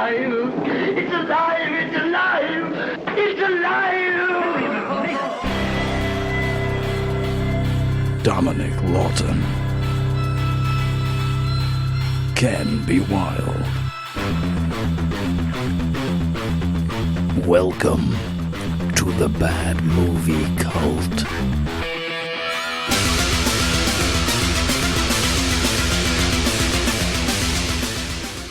alive! It's alive! It's alive! It's alive! Dominic Lawton can be wild. Welcome to the Bad Movie Cult.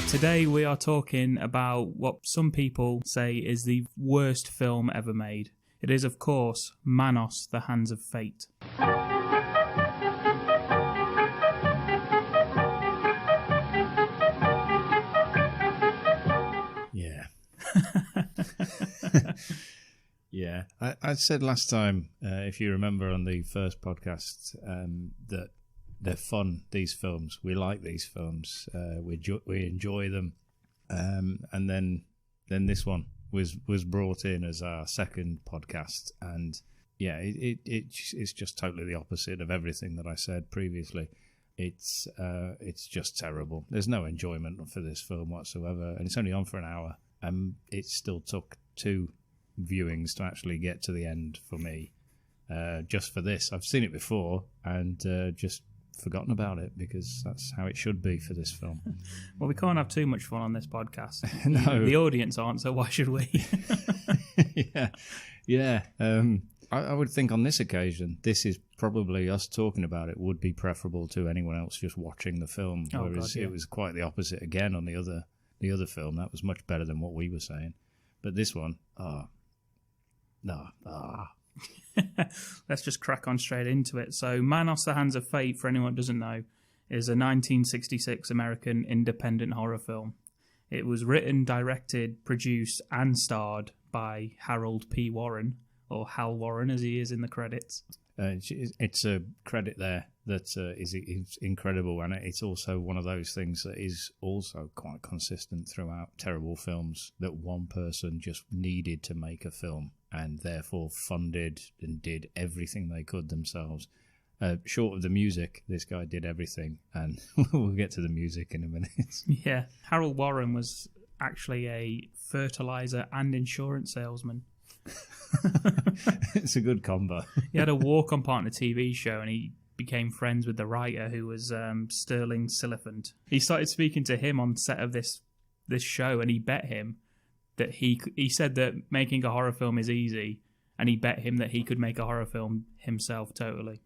Today we are talking about what some people say is the worst film ever made. It is, of course, Manos, The Hands of Fate. Yeah. Yeah. I said last time, if you remember on the first podcast, that they're fun, these films. We like these films. We enjoy them. And then this one was brought in as our second podcast. And yeah, it's just totally the opposite of everything that I said previously. It's just terrible. There's no enjoyment for this film whatsoever. And it's only on for an hour. It still took 2 viewings to actually get to the end for me. Just for this. I've seen it before and just forgotten about it because that's how it should be for this film. Well, we can't have too much fun on this podcast. No. The audience aren't, so why should we? Yeah. I would think on this occasion, this is probably us talking about it would be preferable to anyone else just watching the film. Whereas it was quite the opposite again on the other film. That was much better than what we were saying. But this one, Let's just crack on straight into it. So, Manos, The Hands of Fate, for anyone who doesn't know, is a 1966 American independent horror film. It was written, directed, produced, and starred by Harold P. Warren, or Hal Warren as he is in the credits. It's a credit there that is incredible, and it's also one of those things that is also quite consistent throughout terrible films, that one person just needed to make a film and therefore funded and did everything they could themselves. Short of the music, this guy did everything, and we'll get to the music in a minute. Yeah, Harold Warren was actually a fertilizer and insurance salesman. It's a good combo. He had a walk-on part in a TV show, and he became friends with the writer, who was Sterling Siliphant. He started speaking to him on set of this show, and he bet him that he said that making a horror film is easy, and he bet him that he could make a horror film himself totally.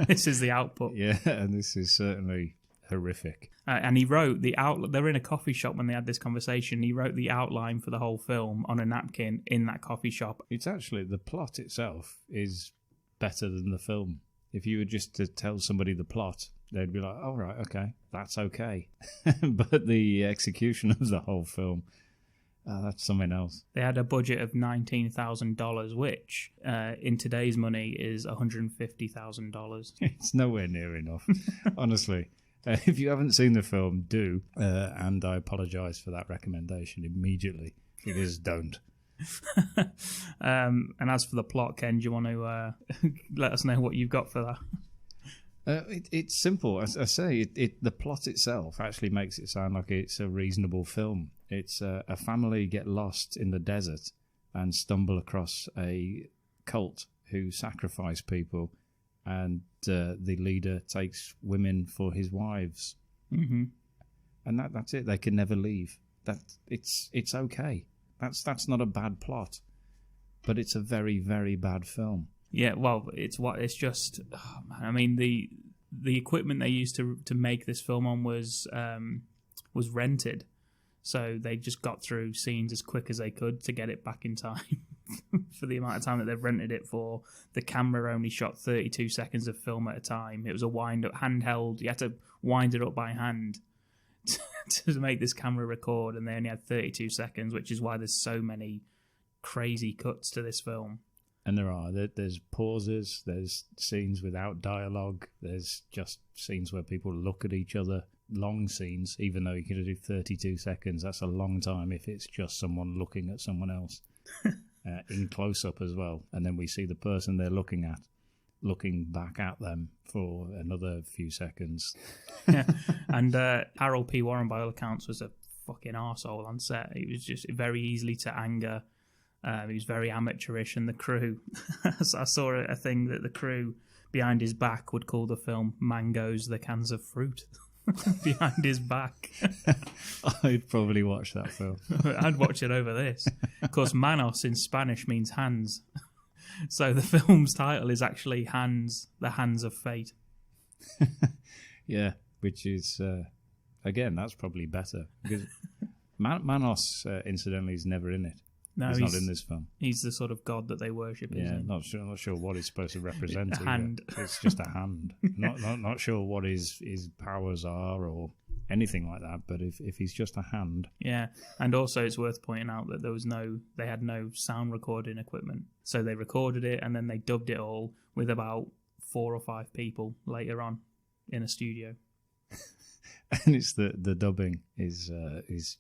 This is the output. Yeah, and this is certainly horrific. And he wrote the outline. They were in a coffee shop when they had this conversation. He wrote the outline for the whole film on a napkin in that coffee shop. It's actually, the plot itself is better than the film. If you were just to tell somebody the plot, they'd be like, "Oh, right, okay, that's okay." But the execution of the whole film, that's something else. They had a budget of $19,000, which in today's money is $150,000. It's nowhere near enough, honestly. If you haven't seen the film, do. And I apologise for that recommendation immediately, because don't. And as for the plot, Ken, do you want to let us know what you've got for that? It's simple. As I say, the plot itself actually makes it sound like it's a reasonable film. It's a family get lost in the desert and stumble across a cult who sacrifice people, and the leader takes women for his wives. Mm-hmm. And that's it. They can never leave. It's okay. That's not a bad plot, but it's a very, very bad film. Yeah, well, it's just. Oh man, I mean, the equipment they used to make this film on was rented, so they just got through scenes as quick as they could to get it back in time for the amount of time that they've rented it for. The camera only shot 32 seconds of film at a time. It was a wind-up handheld. You had to wind it up by hand to make this camera record, and they only had 32 seconds, which is why there's so many crazy cuts to this film. And there's pauses, there's scenes without dialogue, there's just scenes where people look at each other, long scenes, even though you can do 32 seconds. That's a long time if it's just someone looking at someone else. In close-up as well. And then we see the person they're looking at looking back at them for another few seconds. Yeah. And Harold P. Warren, by all accounts, was a fucking arsehole on set. He was just very easily to anger. He was very amateurish, and the crew. So I saw a thing that the crew behind his back would call the film "Mangoes, the Cans of Fruit." Behind his back. I'd probably watch that film. I'd watch it over this. Of course, Manos in Spanish means hands. So the film's title is actually Hands, the Hands of Fate. Yeah, which is, again, that's probably better. Because Manos, incidentally, is never in it. No, he's not in this film. He's the sort of god that they worship. Yeah, not sure what he's supposed to represent. A hand. It's just a hand. Not sure what his powers are or anything like that. But if he's just a hand, yeah. And also, it's worth pointing out that they had no sound recording equipment, so they recorded it and then they dubbed it all with about 4 or 5 people later on in a studio. And it's the dubbing is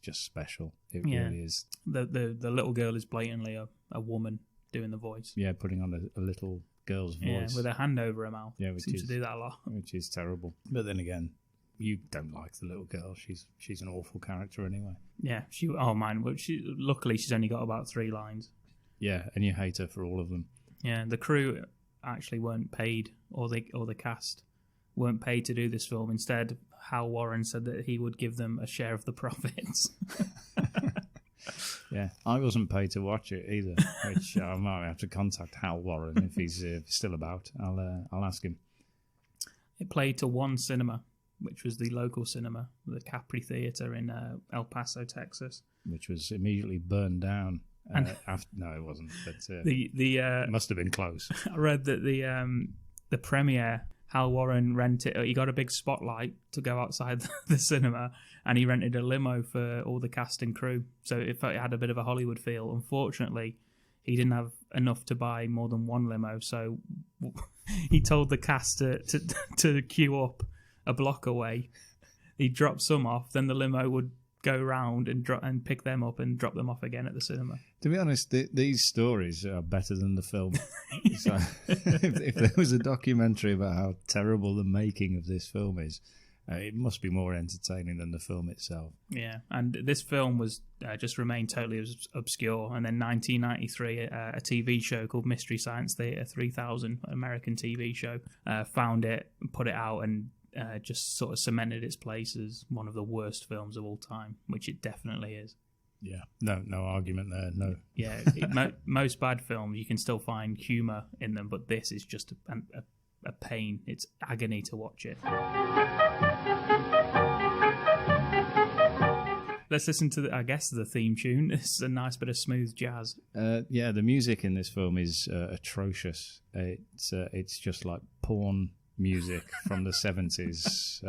just special. It really is. The little girl is blatantly a woman doing the voice. Yeah, putting on a little girl's voice. Yeah, with her hand over her mouth. Yeah, seems to do that a lot. Which is terrible. But then again, you don't like the little girl. She's an awful character anyway. Yeah, luckily she's only got about 3 lines. Yeah, and you hate her for all of them. Yeah, the crew actually weren't paid, or the cast weren't paid to do this film. Instead, Hal Warren said that he would give them a share of the profits. Yeah, I wasn't paid to watch it either, which I might have to contact Hal Warren if he's still about. I'll ask him. It played to one cinema, which was the local cinema, the Capri Theatre in El Paso, Texas. Which was immediately burned down. No, it wasn't, but it must have been close. I read that the premiere, Hal Warren rented. He got a big spotlight to go outside the cinema, and he rented a limo for all the cast and crew. So it had a bit of a Hollywood feel. Unfortunately, he didn't have enough to buy more than one limo, so he told the cast to queue up a block away. He'd drop some off, then the limo would go round and pick them up and drop them off again at the cinema. To be honest, these stories are better than the film. So, if there was a documentary about how terrible the making of this film is, it must be more entertaining than the film itself. Yeah, and this film was just remained totally obscure. And then 1993, a TV show called Mystery Science Theater 3000, an American TV show, found it, put it out, and just sort of cemented its place as one of the worst films of all time, which it definitely is. Yeah, no argument there. No. Yeah, most bad films you can still find humour in them, but this is just a pain. It's agony to watch it. Let's listen to the theme tune. It's a nice bit of smooth jazz. Yeah, the music in this film is atrocious. It's just like porn music from the 70s.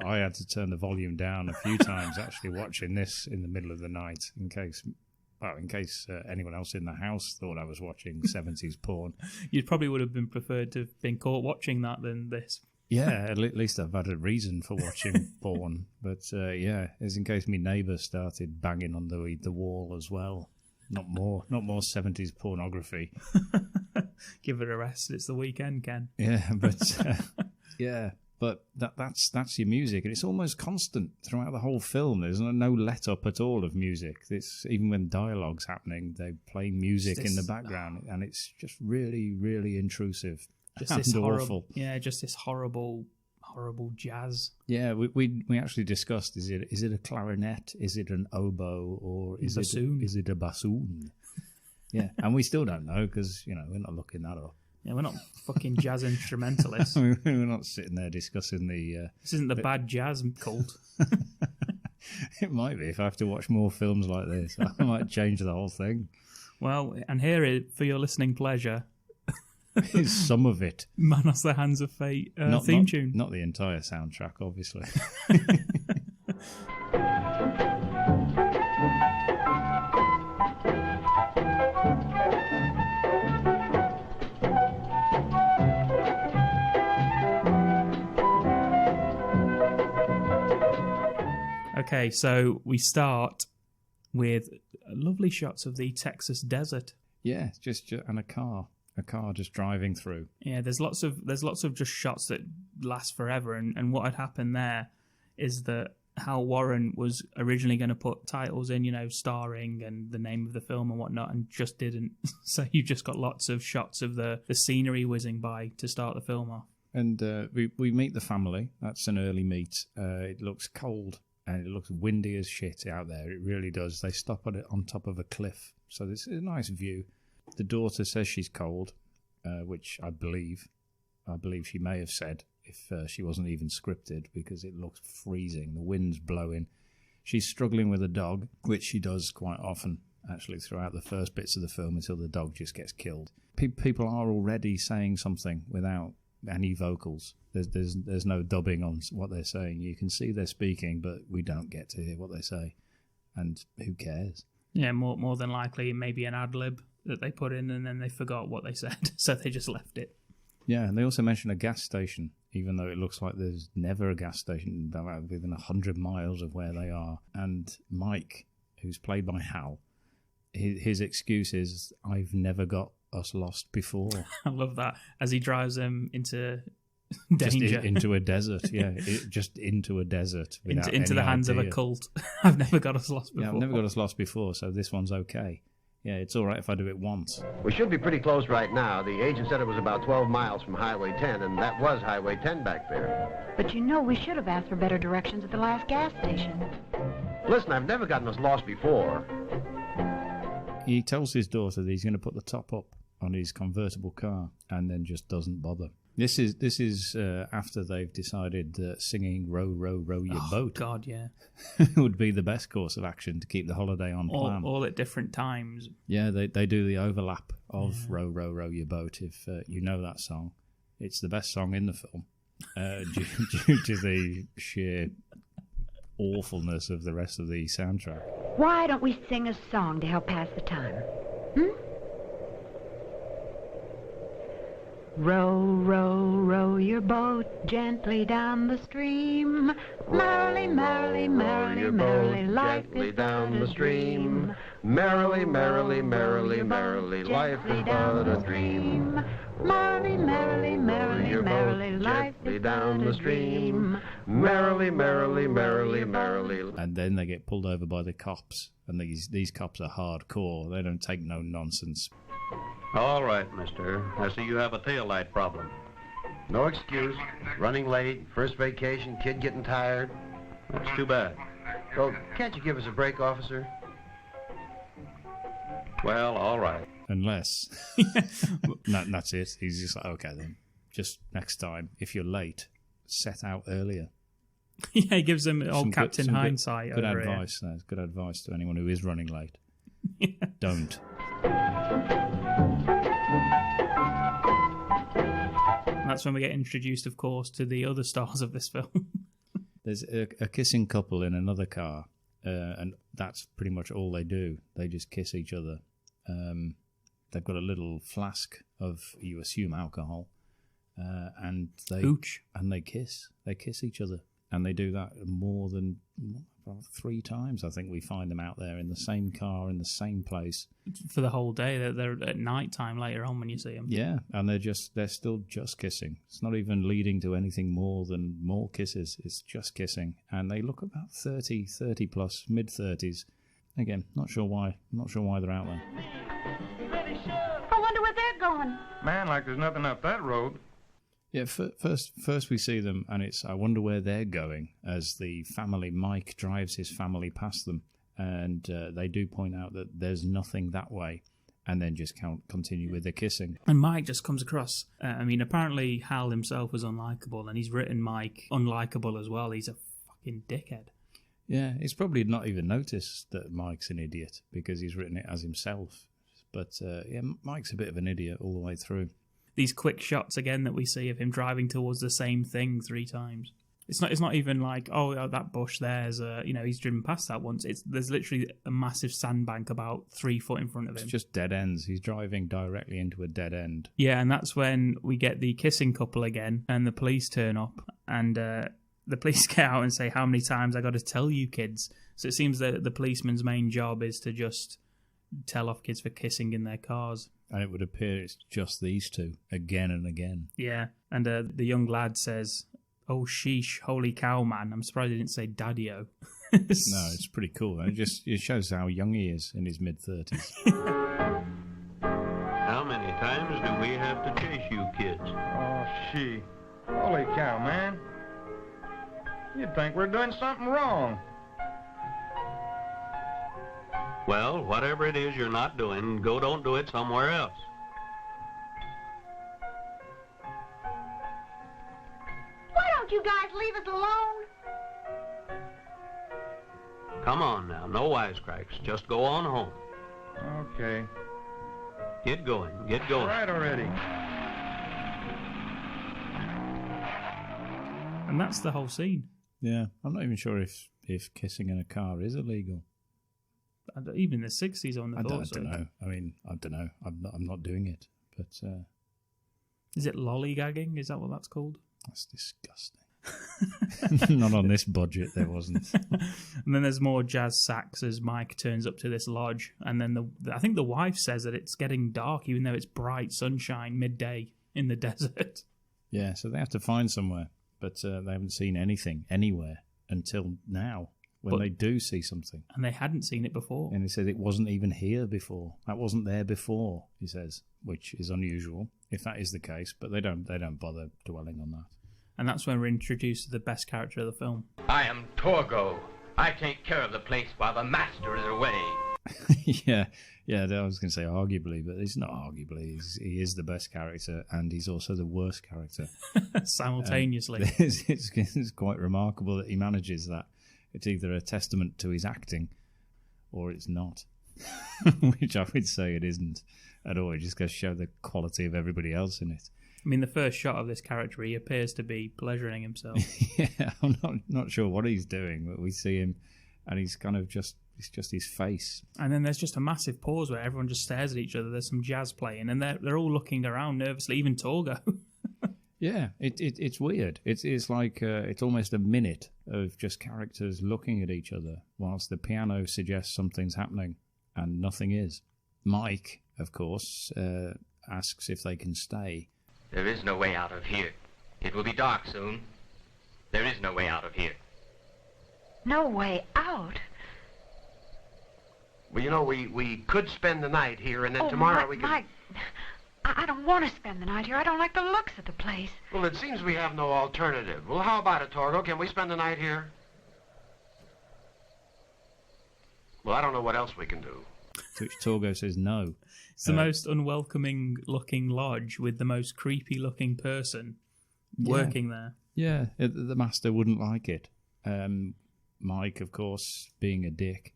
I had to turn the volume down a few times actually watching this in the middle of the night in case anyone else in the house thought I was watching 70s porn. You probably would have been preferred to have been caught watching that than this. Yeah, at least I've had a reason for watching porn. But yeah, it's in case my neighbour started banging on the wall as well. Not more 70s pornography. Give it a rest. It's the weekend, Ken. Yeah, but that's your music, and it's almost constant throughout the whole film. There's no let up at all of music. It's even when dialogue's happening, they play music in the background, and it's just really, really intrusive. Just this horrible, just this horrible jazz. Yeah, we actually discussed: is it a clarinet? Is it an oboe? Or is it a bassoon? Yeah, and we still don't know because we're not looking that up. Yeah, we're not fucking jazz instrumentalists. We're not sitting there discussing the. This isn't the bad jazz cult. It might be if I have to watch more films like this. I might change the whole thing. Well, and here for your listening pleasure. Is some of it. Manos, the Hands of Fate theme tune. Not the entire soundtrack, obviously. Okay, so we start with lovely shots of the Texas desert. Yeah, just and a car just driving through. Yeah, there's lots of just shots that last forever, and what had happened there is that Hal Warren was originally going to put titles in, starring and the name of the film and whatnot, and just didn't. So you just got lots of shots of the scenery whizzing by to start the film off. And we meet the family. That's an early meet. It looks cold and it looks windy as shit out there. It really does. They stop on top of a cliff. So this is a nice view. The daughter says she's cold, which I believe. I believe she may have said if she wasn't even scripted, because it looks freezing. The wind's blowing. She's struggling with a dog, which she does quite often, actually, throughout the first bits of the film until the dog just gets killed. People are already saying something without any vocals. There's no dubbing on what they're saying. You can see they're speaking, but we don't get to hear what they say. And who cares? Yeah, more than likely maybe an ad-lib that they put in and then they forgot what they said, so they just left it. Yeah, and they also mention a gas station, even though it looks like there's never a gas station within 100 miles of where they are. And Mike, who's played by Hal, his excuse is, I've never got us lost before. I love that. As he drives them into danger. Just into a desert, yeah. Just into a desert. Into the hands of a cult. I've never got us lost before. Yeah, I've never got us lost before, so this one's okay. Yeah, it's all right if I do it once. We should be pretty close right now. The agent said it was about 12 miles from Highway 10, and that was Highway 10 back there. But we should have asked for better directions at the last gas station. Listen, I've never gotten us lost before. He tells his daughter that he's going to put the top up on his convertible car and then just doesn't bother. This is after they've decided that singing "Row, row, row your boat" God, yeah, would be the best course of action to keep the holiday on plan. All at different times. Yeah, they do the overlap of "Row, row, row your boat." If you know that song, it's the best song in the film due to the sheer awfulness of the rest of the soundtrack. Why don't we sing a song to help pass the time? Row, row, row your boat gently down the stream. Merrily, merrily, merrily, merrily, life is down the stream. Merrily, merrily, merrily, merrily, life is but a dream. Merrily, merrily, merrily, merrily, life is down the stream. Merrily, merrily, merrily, merrily. And then they get pulled over by the cops, and these cops are hardcore. They don't take no nonsense. All right, mister. I see you have a taillight problem. No excuse. Running late, first vacation, kid getting tired. That's too bad. Well, can't you give us a break, officer? Well, all right. Unless. That's it. He's just like, okay then. Just next time, if you're late, set out earlier. Yeah, he gives them old Captain Hindsight. Good advice. That's good advice to anyone who is running late. Yeah. Don't. And that's when we get introduced, of course, to the other stars of this film. There's a kissing couple in another car, and that's pretty much all they do. They just kiss each other. They've got a little flask of, you assume, alcohol, and they Hooch. And they kiss. They kiss each other, and they do that more than 3 times. I think we find them out there in the same car in the same place for the whole day. They're at night time later on when you see them. Yeah, and they're still just kissing. It's not even leading to anything more than more kisses. It's just kissing, and they look about 30 plus, mid-30s. Again, not sure why they're out there. I wonder where they're going. Man, like there's nothing up that road. Yeah, first we see them, and it's, I wonder where they're going, as the family, Mike drives his family past them, and they do point out that there's nothing that way, and then just continue with the kissing. And Mike just comes across, apparently Hal himself was unlikable, and he's written Mike unlikable as well. He's a fucking dickhead. Yeah, it's probably not even noticed that Mike's an idiot, because he's written it as himself. But yeah, Mike's a bit of an idiot all the way through. These quick shots again that we see of him driving towards the same thing 3 times. It's not even like, oh, that bush there's he's driven past that once. There's literally a massive sandbank about 3 foot in front of him. It's just dead ends. He's driving directly into a dead end. Yeah, and that's when we get the kissing couple again, and the police turn up, and the police get out and say, "How many times I got to tell you kids?" So it seems that the policeman's main job is to just tell off kids for kissing in their cars. And it would appear it's just these two, again and again. Yeah, and the young lad says, Oh, sheesh, holy cow, man. I'm surprised he didn't say daddy-o. No, it's pretty cool. It shows how young he is in his mid-30s. How many times do we have to chase you kids? Oh, she. Holy cow, man. You'd think we're doing something wrong. Well, whatever it is you're not doing, don't do it somewhere else. Why don't you guys leave us alone? Come on now, no wisecracks. Just go on home. Okay. Get going, get All going. right already. And that's the whole scene. Yeah, I'm not even sure if kissing in a car is illegal. Even the 60s on the I don't know. I mean, I don't know. I'm not doing it. But Is it lollygagging? Is that what that's called? that's disgusting. Not on this budget, there wasn't. And then there's more jazz sax as Mike turns up to this lodge. And then I think the wife says that it's getting dark, even though it's bright sunshine midday in the desert. Yeah, so they have to find somewhere. But they haven't seen anything anywhere until now, when they do see something. And they hadn't seen it before. And he said it wasn't even here before. That wasn't there before, he says, which is unusual, if that is the case. But they don't bother dwelling on that. And that's when we're introduced to the best character of the film. I am Torgo. I take care of the place while the master is away. yeah, I was going to say arguably, but it's not arguably. He is the best character, and he's also the worst character. Simultaneously. It's quite remarkable that he manages that. It's either a testament to his acting, or it's not. Which I would say it isn't at all. It just goes to show the quality of everybody else in it. I mean, the first shot of this character, he appears to be pleasuring himself. Yeah, I'm not sure what he's doing, but we see him, and he's kind of it's just his face. And then there's just a massive pause where everyone just stares at each other. There's some jazz playing, and they're all looking around nervously, even Torgo. Yeah, it's weird. It's like it's almost a minute of just characters looking at each other whilst the piano suggests something's happening, and nothing is. Mike, of course, asks if they can stay. There is no way out of here. It will be dark soon. There is no way out of here. No way out? Well, you know, we could spend the night here, and then tomorrow we could... Mike, I don't want to spend the night here. I don't like the looks of the place. Well, it seems we have no alternative. Well, how about it, Torgo? Can we spend the night here? Well, I don't know what else we can do. To which Torgo says no. It's the most unwelcoming looking lodge with the most creepy looking person working there. Yeah, the master wouldn't like it. Mike, of course, being a dick,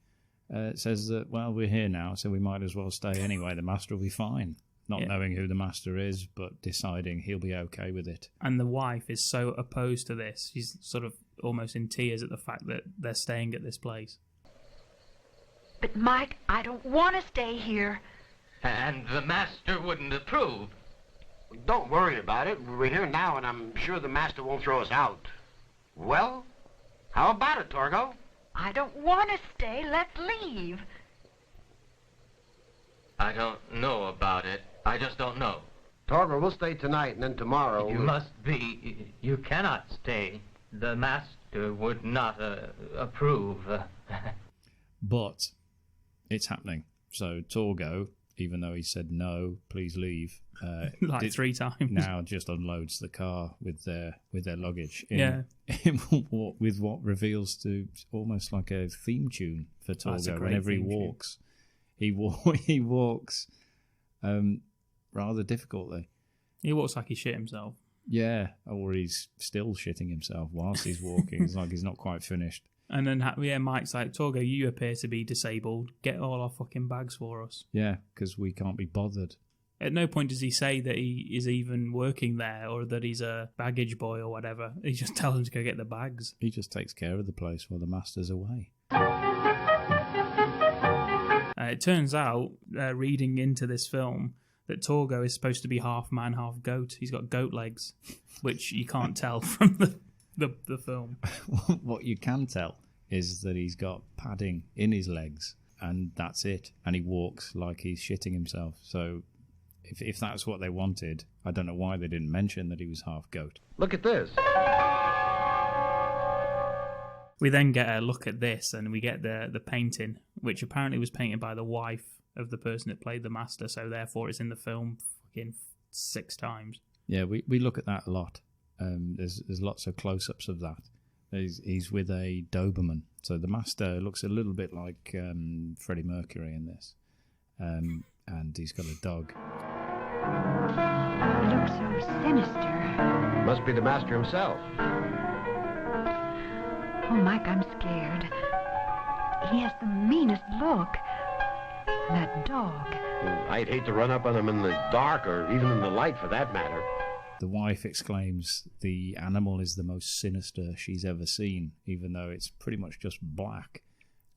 says that, well, we're here now, so we might as well stay anyway. The master will be fine. Not knowing who the master is, but deciding he'll be okay with it. And the wife is so opposed to this. She's sort of almost in tears at the fact that they're staying at this place. But, Mike, I don't want to stay here. And the master wouldn't approve. Don't worry about it. We're here now, and I'm sure the master won't throw us out. Well, how about it, Torgo? I don't want to stay. Let's leave. I don't know about it. I just don't know. Torgo, we'll stay tonight, and then tomorrow... You cannot stay. The master would not approve. But it's happening. So Torgo, even though he said no, please leave, like 3 times, now just unloads the car with their luggage. With what reveals to almost like a theme tune for Torgo whenever he walks. He walks rather difficultly. He walks like he shit himself. Yeah, or he's still shitting himself whilst he's walking. It's like he's not quite finished. And then, Mike's like, Torgo, you appear to be disabled. Get all our fucking bags for us. Yeah, because we can't be bothered. At no point does he say that he is even working there or that he's a baggage boy or whatever. He just tells him to go get the bags. He just takes care of the place while the master's away. It turns out, reading into this film, that Torgo is supposed to be half man, half goat. He's got goat legs, which you can't tell from the film. What you can tell is that he's got padding in his legs, and that's it. And he walks like he's shitting himself. So if that's what they wanted, I don't know why they didn't mention that he was half goat. Look at this. We then get a look at this, and we get the painting, which apparently was painted by the wife of the person that played the Master, so therefore it's in the film fucking 6 times. Yeah, we look at that a lot. There's lots of close-ups of that. He's with a Doberman, so the Master looks a little bit like Freddie Mercury in this, and he's got a dog. He looks so sinister. Must be the Master himself. Oh, Mike, I'm scared. He has the meanest look. And that dog. I'd hate to run up on him in the dark or even in the light for that matter. The wife exclaims the animal is the most sinister she's ever seen, even though it's pretty much just black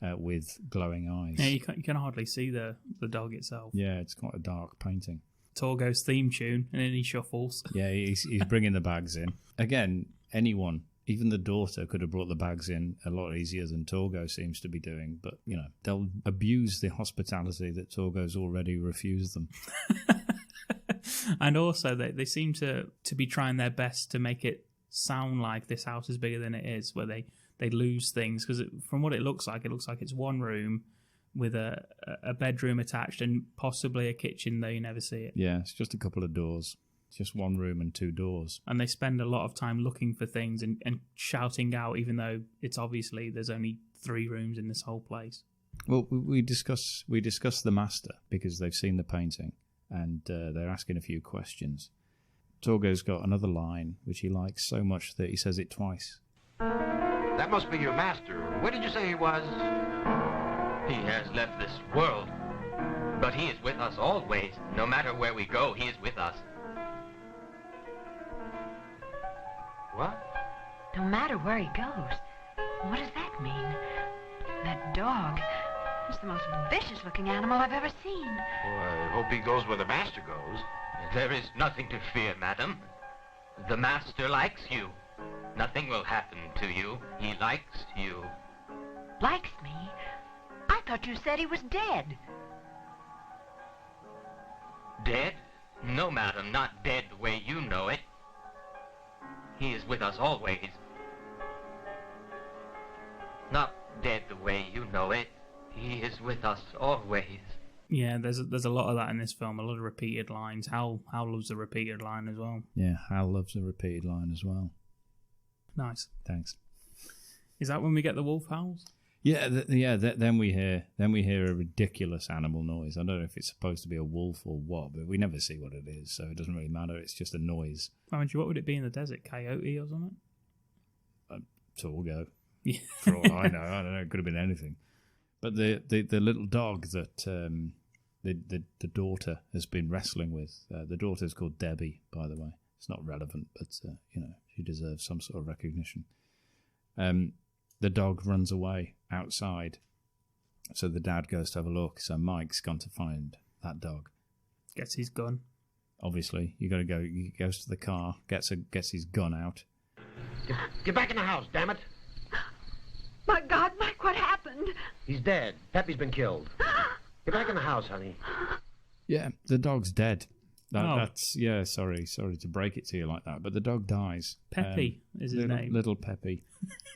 with glowing eyes. Yeah, you can hardly see the dog itself. Yeah, it's quite a dark painting. Torgo's theme tune, and then he shuffles. Yeah, he's bringing the bags in. Again, anyone, even the daughter, could have brought the bags in a lot easier than Torgo seems to be doing. But, you know, they'll abuse the hospitality that Torgo's already refused them. And also, they seem to be trying their best to make it sound like this house is bigger than it is, where they lose things. Because from what it looks like it's one room with a bedroom attached and possibly a kitchen, though you never see it. Yeah, it's just a couple of doors. It's just one room and 2 doors. And they spend a lot of time looking for things and shouting out, even though it's obviously there's only 3 rooms in this whole place. Well, we discuss the Master because they've seen the painting. And they're asking a few questions. Torgo's got another line which he likes so much that he says it twice. That must be your Master. Where did you say he was? He has left this world, but he is with us always. No matter where we go, he is with us. What? No matter where he goes. What does that mean? That dog is the most vicious-looking animal I've ever seen. Well, I hope he goes where the Master goes. There is nothing to fear, madam. The Master likes you. Nothing will happen to you. He likes you. Likes me? I thought you said he was dead. Dead? No, madam, not dead the way you know it. He is with us always. Not dead the way you know it. He is with us always. Yeah, there's a lot of that in this film, a lot of repeated lines. Hal loves a repeated line as well. Yeah, Hal loves a repeated line as well. Nice. Thanks. Is that when we get the wolf howls? Yeah, then we hear a ridiculous animal noise. I don't know if it's supposed to be a wolf or what, but we never see what it is, so it doesn't really matter. It's just a noise. What would it be in the desert? Coyote or something? Torgo. Yeah. For all I know, it could have been anything. But the little dog that the daughter has been wrestling with, the daughter's called Debbie, by the way. It's not relevant, but she deserves some sort of recognition. The dog runs away outside, so the dad goes to have a look. So Mike's gone to find that dog. Gets his gun. Obviously, you got to go. He goes to the car, gets his gun out. Get back in the house, damn it! My God, Mike, what happened? He's dead. Peppy's been killed. Get back in the house, honey. Yeah, the dog's dead. That's sorry to break it to you like that, but the dog dies. Peppy is his name. Little Peppy.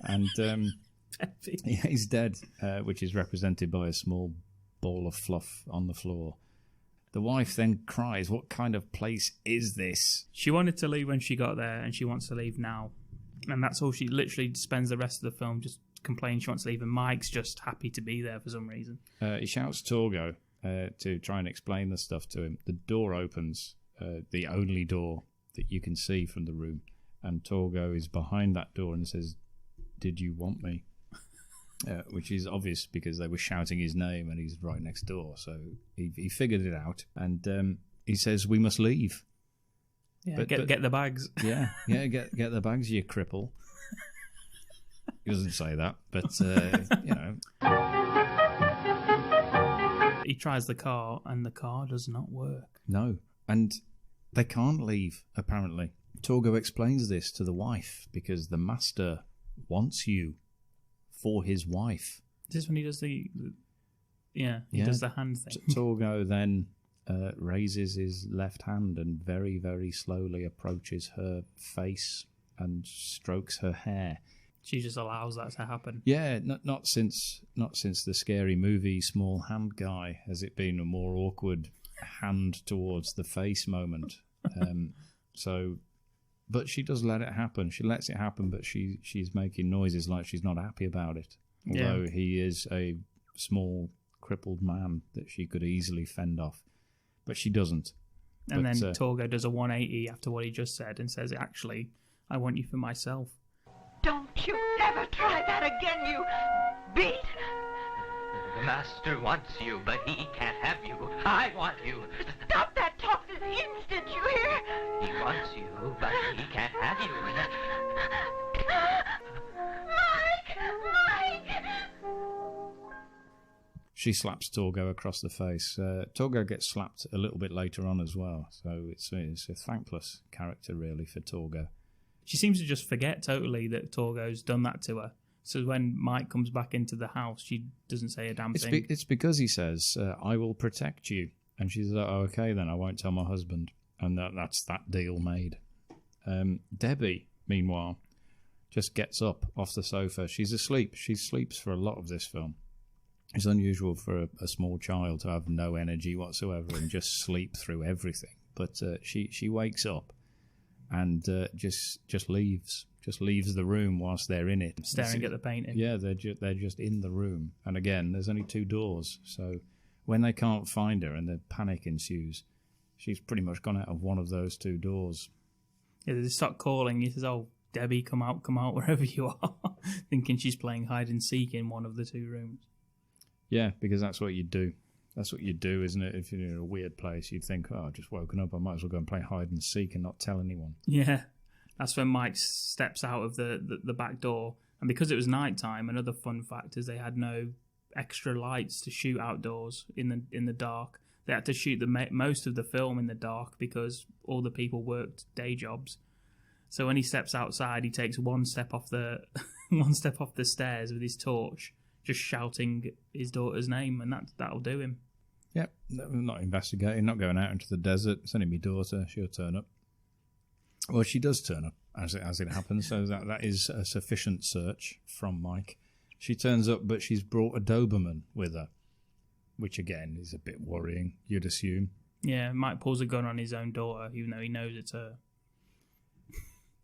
And Peppy. Yeah, he's dead, which is represented by a small ball of fluff on the floor. The wife then cries, "What kind of place is this?" She wanted to leave when she got there, and she wants to leave now. And that's all. She literally spends the rest of the film just complaining she wants to leave, and Mike's just happy to be there for some reason. He shouts Torgo to try and explain the stuff to him. The door opens, the only door that you can see from the room, and Torgo is behind that door and says, "Did you want me?" Which is obvious because they were shouting his name and he's right next door. So he figured it out, and he says, "We must leave." Yeah, get the bags. Yeah, get the bags, you cripple. He doesn't say that, but He tries the car, and the car does not work. No, and they can't leave, apparently. Torgo explains this to the wife, because the Master wants you for his wife. Is this when he does he does the hand thing? Torgo then raises his left hand and very, very slowly approaches her face and strokes her hair. She just allows that to happen. Yeah, not since the Scary Movie Small Hand Guy has it been a more awkward hand towards the face moment. But she does let it happen. She lets it happen, but she's making noises like she's not happy about it. Although he is a small, crippled man that she could easily fend off. But she doesn't. And then Torgo does a 180 after what he just said and says, actually, I want you for myself. Don't you ever try that again, you beat! The master wants you, but he can't have you. I want you. Stop that talk this instant, you hear? He wants you, but he can't have you. Mike! She slaps Torgo across the face. Torgo gets slapped a little bit later on as well, so it's a thankless character, really, for Torgo. She seems to just forget totally that Torgo's done that to her. So when Mike comes back into the house, she doesn't say a damn thing. It's because he says, I will protect you. And she's like, oh, okay, then I won't tell my husband. And that's that deal made. Debbie, meanwhile, just gets up off the sofa. She's asleep. She sleeps for a lot of this film. It's unusual for a small child to have no energy whatsoever and just sleep through everything. But she wakes up and just leaves the room whilst they're in it, staring at the painting. Yeah, they're just in the room, and again, there's only 2 doors, so when they can't find her and the panic ensues, she's pretty much gone out of one of those 2 doors. Yeah, they start calling. He says, "Oh, Debbie, come out, wherever you are," thinking she's playing hide and seek in one of the 2 rooms. Yeah, because that's what you do. That's what you do, isn't it? If you're in a weird place, you'd think, oh, I've just woken up, I might as well go and play hide and seek and not tell anyone. Yeah, that's when Mike steps out of the back door. And because it was nighttime, another fun fact is they had no extra lights to shoot outdoors in the dark. They had to shoot most of the film in the dark because all the people worked day jobs. So when he steps outside, he takes one step off the stairs with his torch, just shouting his daughter's name, and that'll do him. Yep, not investigating, not going out into the desert. It's only my daughter. She'll turn up. Well, she does turn up as it happens, so that is a sufficient search from Mike. She turns up, but she's brought a Doberman with her, which again is a bit worrying, you'd assume. Yeah, Mike pulls a gun on his own daughter, even though he knows it's her.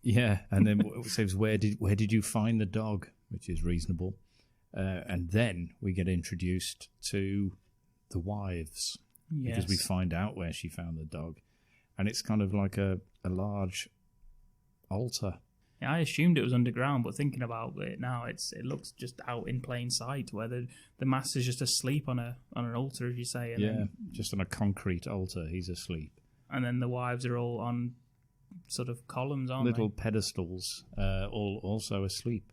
Yeah, and then says, "Where did you find the dog?" Which is reasonable. And then we get introduced to the wives, because we find out where she found the dog, and it's kind of like a large altar. Yeah, I assumed it was underground, but thinking about it now, it looks just out in plain sight, where the master's just asleep on an altar, as you say. And then, just on a concrete altar, he's asleep. And then the wives are all on sort of columns, aren't little pedestals, all also asleep.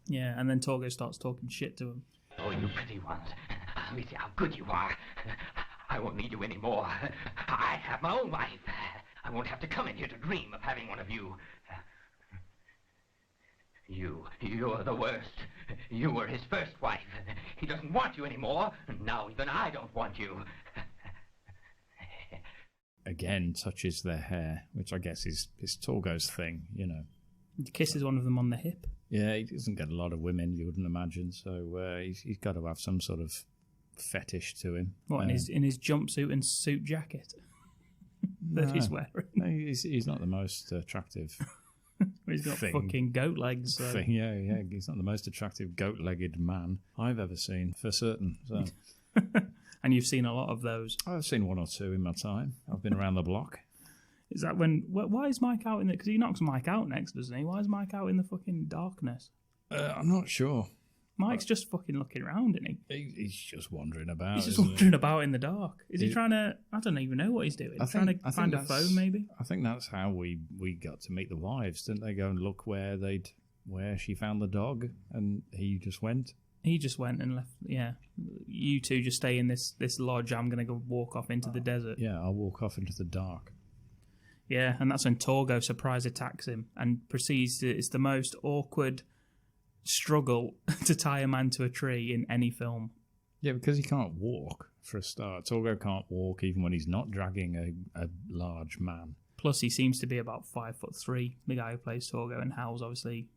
Yeah, and then Torgo starts talking shit to him. Oh, you pretty ones. Let me see how good you are. I won't need you anymore. I have my own wife. I won't have to come in here to dream of having one of you. You're the worst. You were his first wife. He doesn't want you anymore. Now even I don't want you. Again, touches their hair, which I guess is Torgo's thing, you know. He kisses one of them on the hip. Yeah, he doesn't get a lot of women, you wouldn't imagine, so he's got to have some sort of fetish to him. What, in his jumpsuit and suit jacket that he's wearing? No, he's not the most attractive. He's got fucking goat legs. So. Yeah, he's not the most attractive goat-legged man I've ever seen, for certain. So. And you've seen a lot of those. I've seen 1 or 2 in my time. I've been around the block. Is that when... Why is Mike out in the... Because he knocks Mike out next, doesn't he? Why is Mike out in the fucking darkness? I'm not sure. Mike's just fucking looking around, isn't he? He's just wandering about. He's just wandering about in the dark. Is he trying to... I don't even know what he's doing. Trying to find a phone, maybe? I think that's how we got to meet the wives. Didn't they go and look where she found the dog, and he just went? He just went and left. Yeah. You two just stay in this lodge. I'm going to go walk off into the desert. Yeah, I'll walk off into the dark. Yeah, and that's when Torgo surprise attacks him and proceeds to... It's the most awkward struggle to tie a man to a tree in any film. Yeah, because he can't walk, for a start. Torgo can't walk even when he's not dragging a large man. Plus, he seems to be about 5'3", the guy who plays Torgo, and Hal's obviously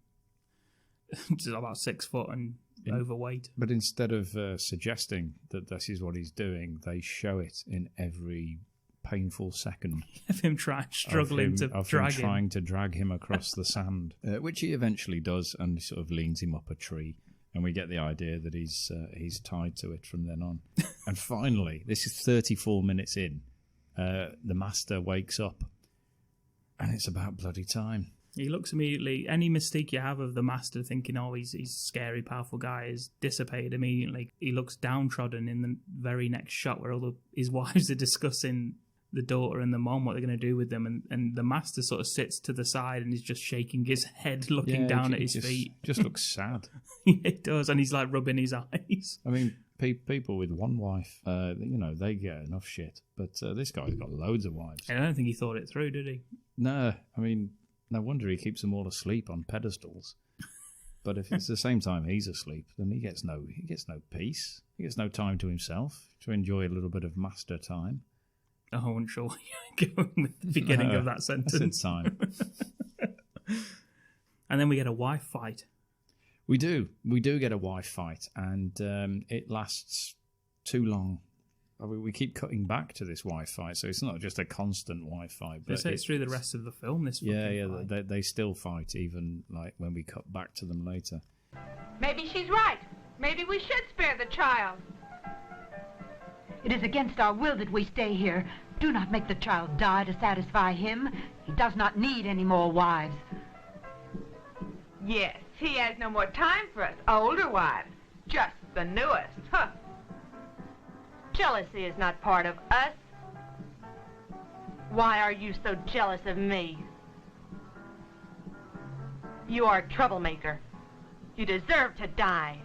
Just about 6 foot and overweight. But instead of suggesting that this is what he's doing, they show it in every painful second Of him struggling to drag him. Trying to drag him across the sand, which he eventually does, and sort of leans him up a tree. And we get the idea that he's tied to it from then on. And finally, this is 34 minutes in, the master wakes up, and it's about bloody time. He looks immediately. Any mistake you have of the master thinking, oh, he's a scary, powerful guy, is dissipated immediately. He looks downtrodden in the very next shot where his wives are discussing the daughter and the mom, what they're going to do with them, and the master sort of sits to the side and is just shaking his head, looking down at his feet. Just looks sad. It does, and he's like rubbing his eyes. I mean, people with one wife, they get enough shit, but this guy's got loads of wives. I don't think he thought it through, did he? No, I mean, no wonder he keeps them all asleep on pedestals. But if it's the same time he's asleep, then he gets no peace. He gets no time to himself to enjoy a little bit of master time. I wasn't sure where you were going with the beginning of that sentence. I said time. And then we get a wife fight. We do get a wife fight, and it lasts too long. I mean, we keep cutting back to this wife fight, so it's not just a constant wife fight. But it's through the rest of the film. They still fight, even like when we cut back to them later. Maybe she's right. Maybe we should spare the child. It is against our will that we stay here. Do not make the child die to satisfy him. He does not need any more wives. Yes, he has no more time for us older wives. Just the newest. Huh. Jealousy is not part of us. Why are you so jealous of me? You are a troublemaker. You deserve to die.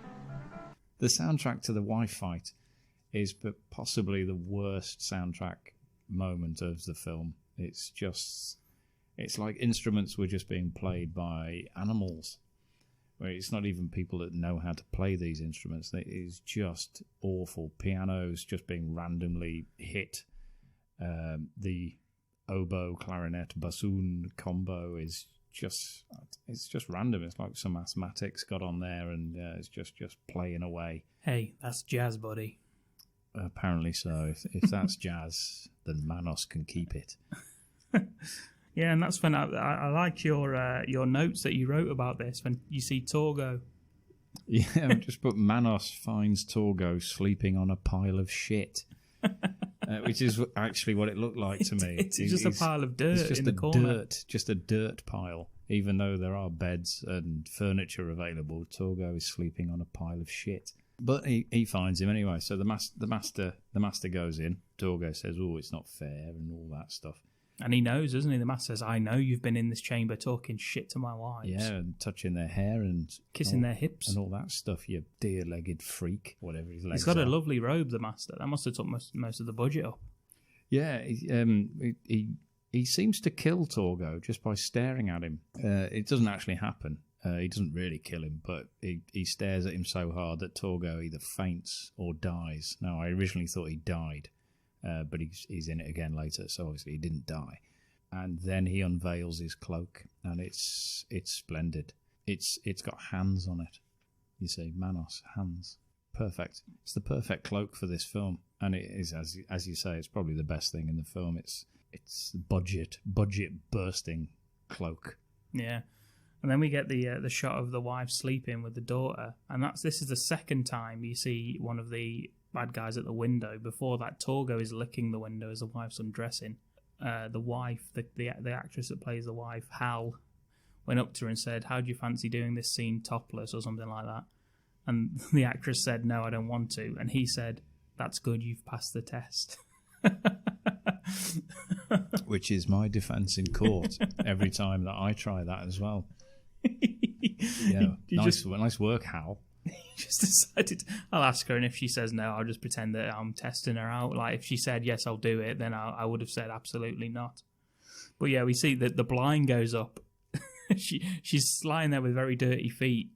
The soundtrack to the wife fight is possibly the worst soundtrack moment of the film. It's like instruments were just being played by animals. Where it's not even people that know how to play these instruments. It is just awful. Pianos just being randomly hit. The oboe, clarinet, bassoon combo is just random. It's like some asthmatics got on there and it's just playing away. Hey, that's jazz, buddy. Apparently so. If that's jazz, then Manos can keep it. Yeah, and that's when I like your notes that you wrote about this when you see Torgo. Yeah, I've just put Manos finds Torgo sleeping on a pile of shit, which is actually what it looked like to me. It's just a pile of dirt in the corner. Just a dirt pile. Even though there are beds and furniture available, Torgo is sleeping on a pile of shit. But he finds him anyway. So the master goes in. Torgo says, "Oh, it's not fair," and all that stuff. And he knows, doesn't he? The master says, "I know you've been in this chamber talking shit to my wives." Yeah, and touching their hair and kissing their hips and all that stuff. You deer-legged freak, whatever his legs. He's got are. a lovely robe, the master. That must have took most of the budget up. Yeah, he seems to kill Torgo just by staring at him. It doesn't actually happen. He doesn't really kill him, but he stares at him so hard that Torgo either faints or dies. Now, I originally thought he died. But he's in it again later, so obviously he didn't die. And then he unveils his cloak, and it's splendid. It's got hands on it. You see, Manos, hands. Perfect. It's the perfect cloak for this film, and it is, as you say, it's probably the best thing in the film. It's budget bursting cloak. Yeah, and then we get the shot of the wife sleeping with the daughter, and this is the second time you see one of the bad guys at the window. Before that, Torgo is licking the window as the wife's undressing. The wife, the actress that plays the wife, Hal, went up to her and said, "How do you fancy doing this scene topless?" or something like that. And the actress said, "No, I don't want to." And he said, "That's good, you've passed the test." Which is my defence in court every time that I try that as well. Yeah, nice work, Hal. Just decided I'll ask her, and if she says no, I'll just pretend that I'm testing her out. Like if she said yes, I'll do it, then I would have said absolutely not. But yeah, we see that the blind goes up. She's lying there with very dirty feet.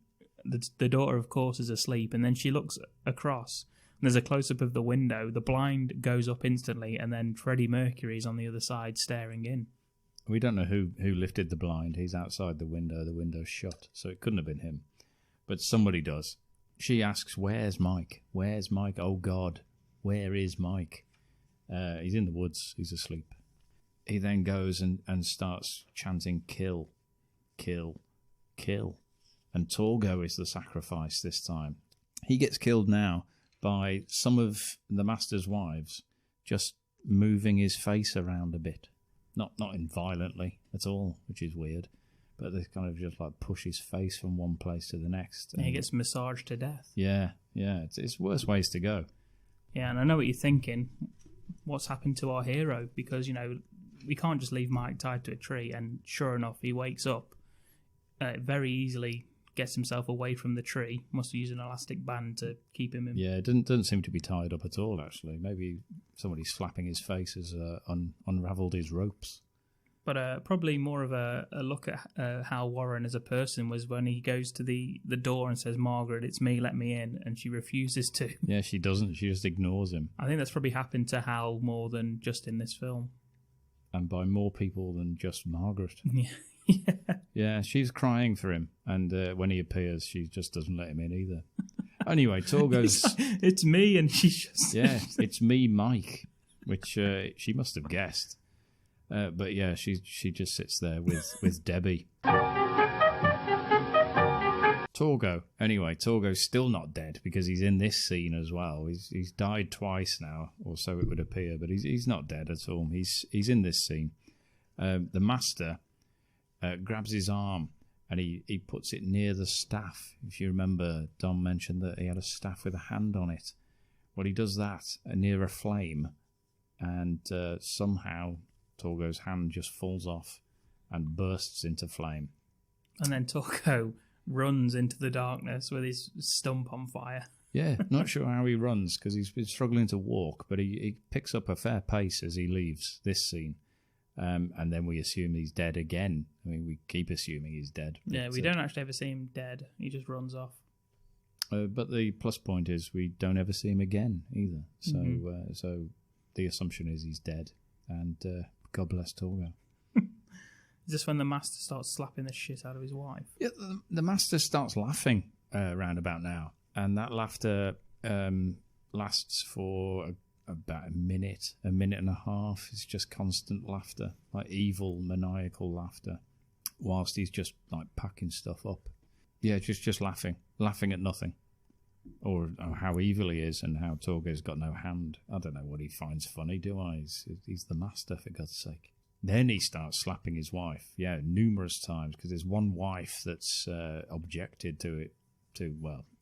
The daughter, of course, is asleep, and then she looks across, and there's a close-up of the window. The blind goes up instantly, and then Freddie Mercury's on the other side staring in. We don't know who lifted the blind. He's outside the window. The window's shut, so it couldn't have been him. but somebody does. She asks, "Where's Mike? Where's Mike? Oh God, where is Mike?" He's in the woods. He's asleep. He then goes and starts chanting, "Kill, kill, kill." And Torgo is the sacrifice this time. He gets killed now by some of the master's wives just moving his face around a bit. Not violently at all, which is weird. But they kind of just like push his face from one place to the next. And he gets massaged to death. Yeah. It's worse ways to go. Yeah, and I know what you're thinking. What's happened to our hero? Because, we can't just leave Mike tied to a tree. And sure enough, he wakes up very easily, gets himself away from the tree. Must have used an elastic band to keep him in. Yeah, it doesn't seem to be tied up at all, actually. Maybe somebody slapping his face has unravelled his ropes. But probably more of a look at Hal Warren as a person was when he goes to the door and says, "Margaret, it's me, let me in," and she refuses to. Yeah, she doesn't. She just ignores him. I think that's probably happened to Hal more than just in this film. And by more people than just Margaret. Yeah. Yeah, she's crying for him, and when he appears, she just doesn't let him in either. Anyway, Torgo's... It's me, and she just... Yeah, it's me, Mike, which she must have guessed. But yeah, she just sits there with Debbie. Torgo. Anyway, Torgo's still not dead because he's in this scene as well. He's died twice now, or so it would appear, but he's not dead at all. He's in this scene. The master grabs his arm and he puts it near the staff. If you remember, Dom mentioned that he had a staff with a hand on it. Well, he does that near a flame, and somehow Torgo's hand just falls off and bursts into flame. And then Torgo runs into the darkness with his stump on fire. Yeah, not sure how he runs because he's been struggling to walk, but he picks up a fair pace as he leaves this scene. And then we assume he's dead again. I mean, we keep assuming he's dead. Yeah, we don't actually ever see him dead. He just runs off. But the plus point is we don't ever see him again either. So so the assumption is he's dead. And God bless Torgo. Just when the master starts slapping the shit out of his wife. Yeah, the master starts laughing round about now. And that laughter lasts for about a minute and a half. It's just constant laughter, like evil, maniacal laughter, whilst he's just like packing stuff up. Yeah, just laughing at nothing. Or how evil he is and how Torgo's got no hand. I don't know what he finds funny, do I? He's the master, for God's sake. Then he starts slapping his wife, numerous times, because there's one wife that's objected to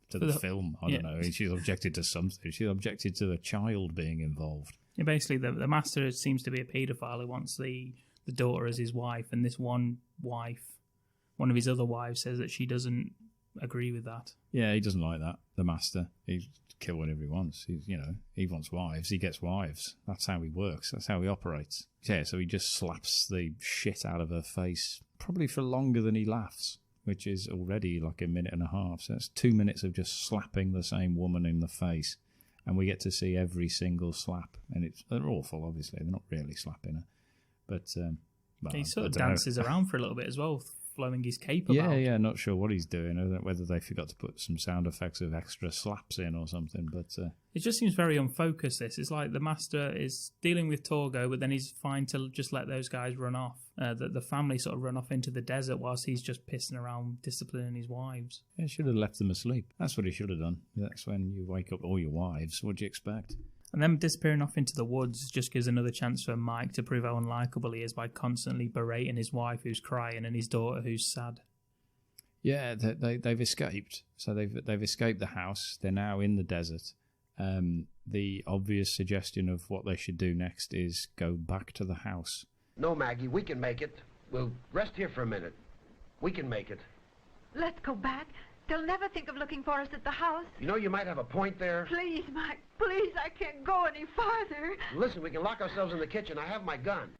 the film. I don't know. She's objected to something. She's objected to a child being involved. Yeah, basically, the master seems to be a paedophile who wants the daughter as his wife, and this one of his other wives, says that she doesn't agree with that. Yeah, he doesn't like that, the master. He kill whatever he wants. He wants wives, he gets wives. That's how he works. That's how he operates. Yeah, so he just slaps the shit out of her face, probably for longer than he laughs, which is already like a minute and a half. So that's 2 minutes of just slapping the same woman in the face. And we get to see every single slap. And they're awful, obviously. They're not really slapping her. But he sort of dances around for a little bit as well, flowing his cape about. Yeah, not sure what he's doing. I don't know whether they forgot to put some sound effects of extra slaps in or something. But it just seems very unfocused, this. It's like the master is dealing with Torgo, but then he's fine to just let those guys run off. The family sort of run off into the desert whilst he's just pissing around disciplining his wives. Yeah, he should have left them asleep. That's what he should have done. That's when you wake up all your wives. What do you expect? And them disappearing off into the woods just gives another chance for Mike to prove how unlikable he is by constantly berating his wife who's crying and his daughter who's sad. Yeah, they've escaped. So they've escaped the house. They're now in the desert. The obvious suggestion of what they should do next is go back to the house. No, Maggie, we can make it. We'll rest here for a minute. We can make it. Let's go back. They'll never think of looking for us at the house. You know, you might have a point there. Please, Mike, please, I can't go any farther. Listen, we can lock ourselves in the kitchen. I have my gun.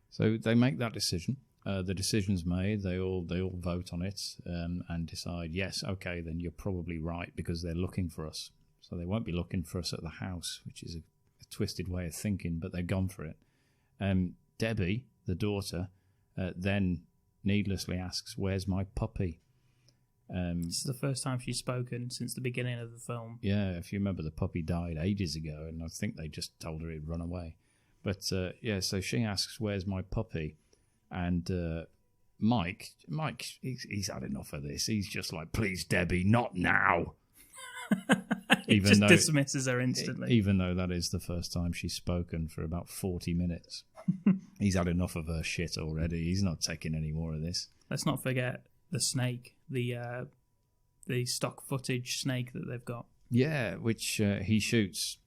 So they make that decision. The decision's made. They all vote on it and decide, yes, okay, then you're probably right because they're looking for us. So they won't be looking for us at the house, which is a twisted way of thinking, but they've gone for it. Debbie, the daughter, then needlessly asks, "Where's my puppy?" This is the first time she's spoken since the beginning of the film. Yeah, if you remember, the puppy died ages ago, and I think they just told her he'd run away. But so she asks, "Where's my puppy?" And Mike, he's had enough of this. He's just like, "Please, Debbie, not now." He just dismisses her instantly. Even though that is the first time she's spoken for about 40 minutes. He's had enough of her shit already. He's not taking any more of this. Let's not forget the snake, the stock footage snake that they've got. Yeah, which he shoots.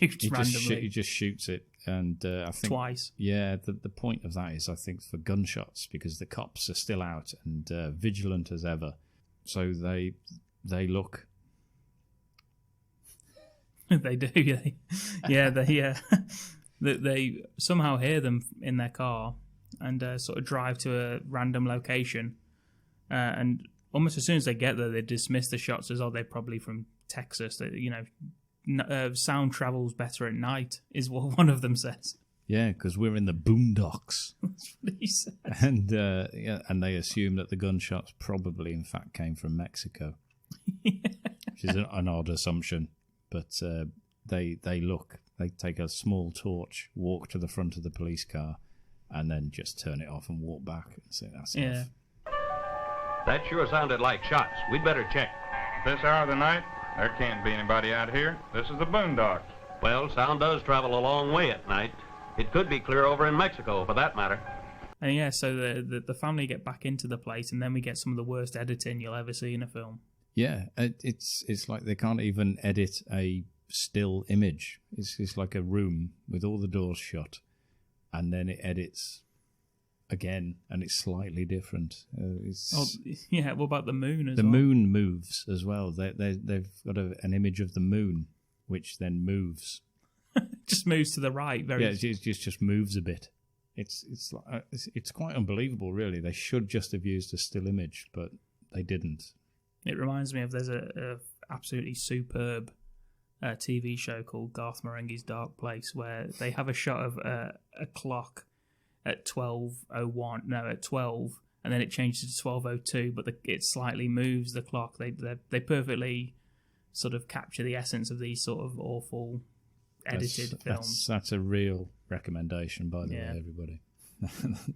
Randomly. He just shoots it, and I think twice. Yeah, the point of that is, I think, for gunshots, because the cops are still out and vigilant as ever. So they look. They do, they somehow hear them in their car and sort of drive to a random location, and almost as soon as they get there, they dismiss the shots as, "Oh, they're probably from Texas." That, sound travels better at night, is what one of them says. Yeah, because we're in the boondocks. That's what he says. And and they assume that the gunshots probably, in fact, came from Mexico, which is an odd assumption. But they take a small torch, walk to the front of the police car, and then just turn it off and walk back and say, "That's enough." That sure sounded like shots. We'd better check. This hour of the night, there can't be anybody out here. This is the boondocks. Well, sound does travel a long way at night. It could be clear over in Mexico, for that matter. And so the family get back into the place, and then we get some of the worst editing you'll ever see in a film. Yeah, it's like they can't even edit a still image. It's like a room with all the doors shut, and then it edits again, and it's slightly different. What about the moon as well? The moon moves as well. They've got an image of the moon, which then moves. Just moves to the right. It just moves a bit. It's quite unbelievable, really. They should just have used a still image, but they didn't. It reminds me of, there's a absolutely superb TV show called Garth Marenghi's Dark Place, where they have a shot of a clock at 12:01, at 12, and then it changes to 12:02, but it slightly moves the clock. They perfectly sort of capture the essence of these sort of awful edited films. That's a real recommendation, by the way, everybody.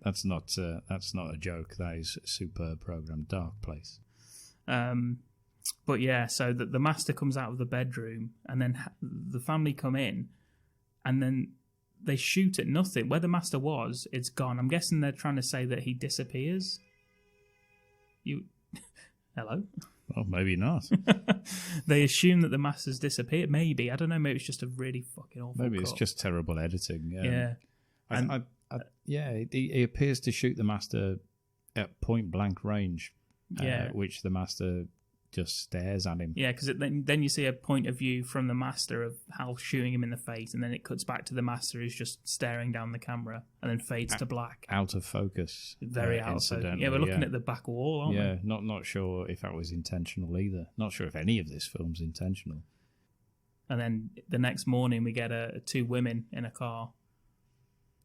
That's not a joke. That is a superb program, Dark Place. But yeah, so the master comes out of the bedroom, and then the family come in, and then they shoot at nothing. Where the master was, it's gone. I'm guessing they're trying to say that he disappears. Hello? Well, maybe not. They assume that the master's disappeared. Maybe. I don't know. Maybe it's just a really fucking awful Maybe cut. It's just terrible editing. Yeah. He appears to shoot the master at point blank range. Yeah. Which the master just stares at him. Yeah, because then you see a point of view from the master of Hal shooting him in the face, and then it cuts back to the master who's just staring down the camera, and then fades to black. Out of focus. Very out of focus. Yeah, we're looking at the back wall, aren't we? Yeah, not sure if that was intentional either. Not sure if any of this film's intentional. And then the next morning we get two women in a car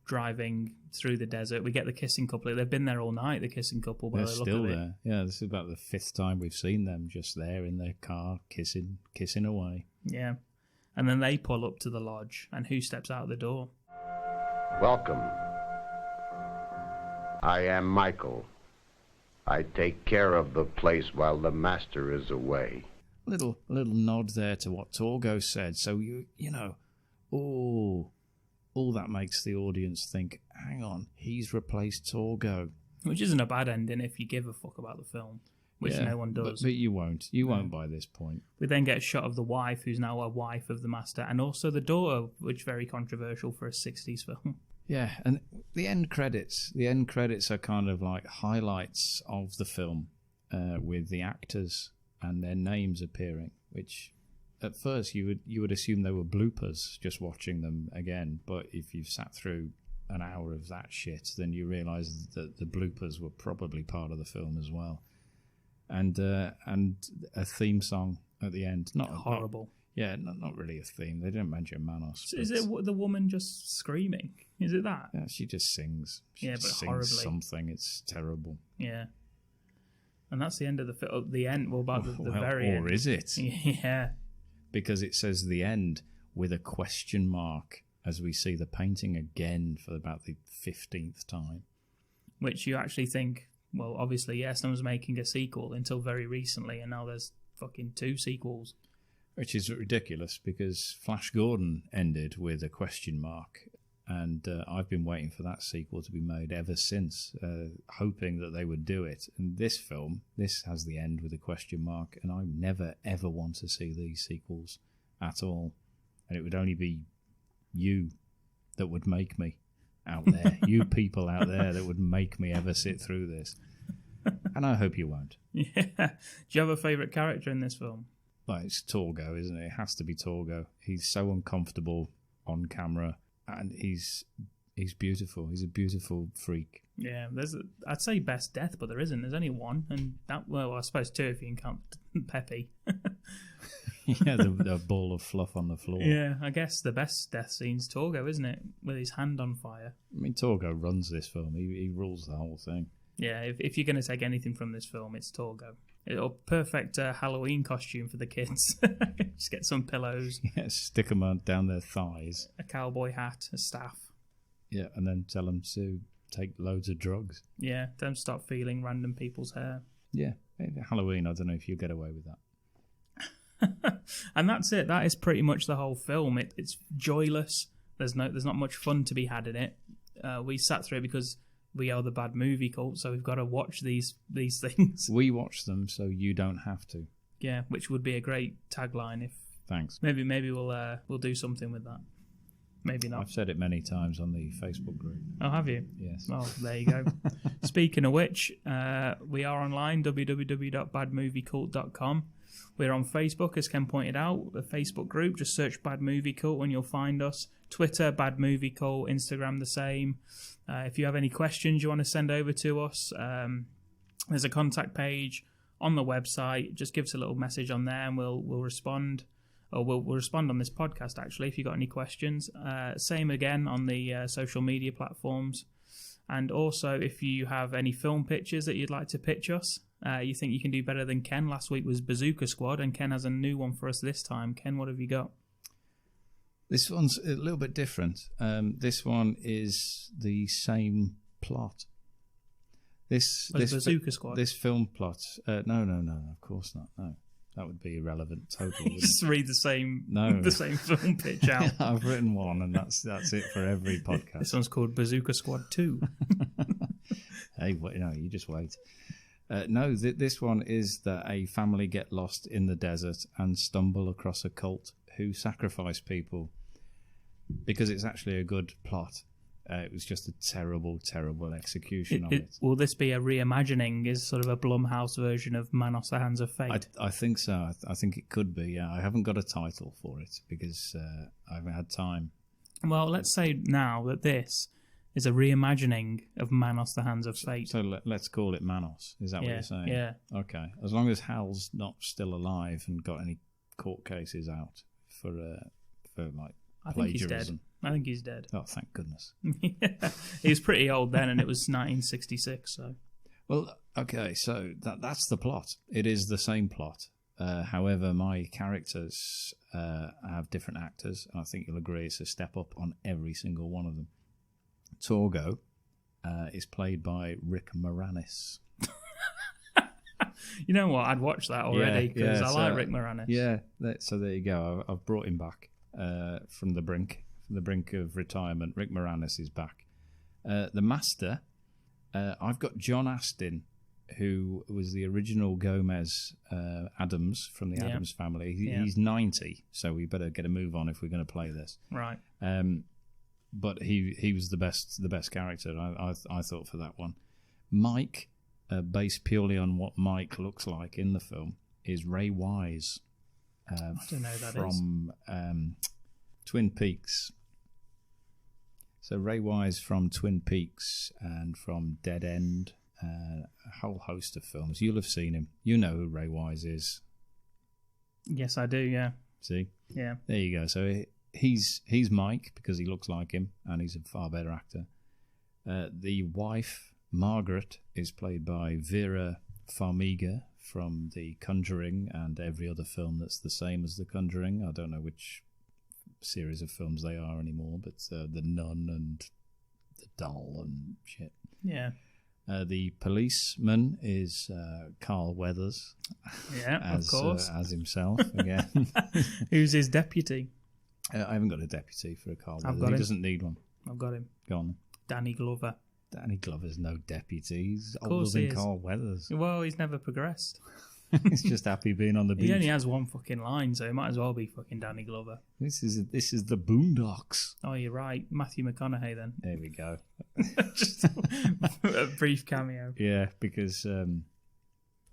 driving through the desert. We get the kissing couple. They've been there all night, the kissing couple. They're still there. Yeah, this is about the 5th time we've seen them just there in their car, kissing away. Yeah. And then they pull up to the lodge, and who steps out the door? Welcome. I am Michael. I take care of the place while the master is away. Little nod there to what Torgo said. So you know, all that makes the audience think, hang on, he's replaced Torgo. Which isn't a bad ending if you give a fuck about the film, which no one does. But you won't. You won't by this point. We then get a shot of the wife, who's now a wife of the master, and also the daughter, which is very controversial for a 60s film. Yeah, and the end credits. The end credits are kind of like highlights of the film with the actors and their names appearing, which at first you would assume they were bloopers just watching them again, but if you've sat through an hour of that shit, then you realise that the bloopers were probably part of the film as well. And a theme song at the end. Not horrible. Not really a theme. They didn't mention Manos. So is it the woman just screaming? Is it that? Yeah, she just sings. She but sings horribly. Something. It's terrible. Yeah. And that's the end of the film. The end, well, about the very end. Or is it? Yeah. Because it says the end with a question mark as we see the painting again for about the 15th time. Which you actually think, well, obviously, yes, no one's making a sequel until very recently, and now there's fucking 2 sequels. Which is ridiculous because Flash Gordon ended with a question mark. And I've been waiting for that sequel to be made ever since, hoping that they would do it. And this film, this has the end with a question mark, and I never, ever want to see these sequels at all. And it would only be you that would make me out there, you people out there that would make me ever sit through this. And I hope you won't. Yeah. Do you have a favourite character in this film? Well, it's Torgo, isn't it? It has to be Torgo. He's so uncomfortable on camera. And he's beautiful. He's a beautiful freak. Yeah, I'd say best death, but there isn't. There's only one, and that, well, I suppose 2 if you can count Peppy. Yeah, the ball of fluff on the floor. Yeah, I guess the best death scene's Torgo, isn't it? With his hand on fire. I mean, Torgo runs this film. He rules the whole thing. Yeah, if you're going to take anything from this film, it's Torgo. A perfect Halloween costume for the kids. Just get some pillows. Yeah, stick them down their thighs. A cowboy hat, a staff. Yeah, and then tell them to take loads of drugs. Yeah, don't stop feeling random people's hair. Yeah, Halloween, I don't know if you'll get away with that. And that's it. That is pretty much the whole film. It's joyless. There's not much fun to be had in it. We sat through it because we are the bad movie cult, so we've got to watch these things. We watch them so you don't have to. Yeah, which would be a great tagline if. Thanks. Maybe we'll do something with that. Maybe not. I've said it many times on the Facebook group. Oh, have you? Yes. Well, there you go. Speaking of which, we are online, www.badmoviecult.com. We're on Facebook, as Ken pointed out, the Facebook group. Just search Bad Movie Cult and you'll find us. Twitter, Bad Movie Cult. Instagram, the same. If you have any questions you want to send over to us, there's a contact page on the website. Just give us a little message on there and we'll respond. Or we'll respond on this podcast, actually, if you've got any questions. Same again on the social media platforms. And also, if you have any film pictures that you'd like to pitch us, you think you can do better than Ken. Last week was Bazooka Squad, and Ken has a new one for us this time. Ken, what have you got? This one's a little bit different. This one is the same plot. This Bazooka Squad? This film plot. No, of course not. No. That would be irrelevant totally. Just read the same film pitch out. I've written one, and that's it for every podcast. This one's called Bazooka Squad 2. Hey, no, you just wait. No, this one is that a family get lost in the desert and stumble across a cult who sacrifice people because it's actually a good plot. It was just a terrible, terrible execution of it. Will this be a reimagining? Is sort of a Blumhouse version of Manos, the Hands of Fate? I think so. I think it could be, yeah. I haven't got a title for it because I haven't had time. Well, let's say now that this is a reimagining of Manos, the Hands of Fate. So let's call it Manos. Is that what you're saying? Yeah. Okay. As long as Hal's not still alive and got any court cases out for like I plagiarism. I think he's dead. Oh, thank goodness. Yeah. He was pretty old then, and it was 1966. So. Well, okay, so that's the plot. It is the same plot. However, my characters have different actors. I think you'll agree it's a step up on every single one of them. Torgo is played by Rick Moranis. You know what? I'd watch that already because I like Rick Moranis. Yeah, so there you go. I've brought him back from the brink of retirement. Rick Moranis is back. The Master, I've got John Astin, who was the original Gomez Adams from the Addams family. He's 90, so we better get a move on if we're going to play this. Right. But he was the best character, I thought, for that one. Mike, based purely on what Mike looks like in the film, is Ray Wise. I don't know who that from Twin Peaks. So Ray Wise from Twin Peaks and from Dead End, a whole host of films. You'll have seen him. You know who Ray Wise is. Yes, I do, yeah. See? Yeah. There you go. So he's Mike because he looks like him and he's a far better actor. The wife, Margaret, is played by Vera Farmiga from The Conjuring and every other film that's the same as The Conjuring. I don't know which series of films they are anymore, but The Nun and The Doll and shit. Yeah. The policeman is Carl Weathers. Yeah, as, of course. As himself again. Who's his deputy? I haven't got a deputy for a Carl I've Weathers. got He him. doesn't need one. I've got him. Go on. Danny Glover. Danny Glover's no deputy. He's Of older course than he is. Carl Weathers. Well, he's never progressed. He's just happy being on the beach. He only has one fucking line, so it might as well be fucking Danny Glover. This is the Boondocks. Oh, you're right. Matthew McConaughey, then. There we go. Just a brief cameo. Yeah, because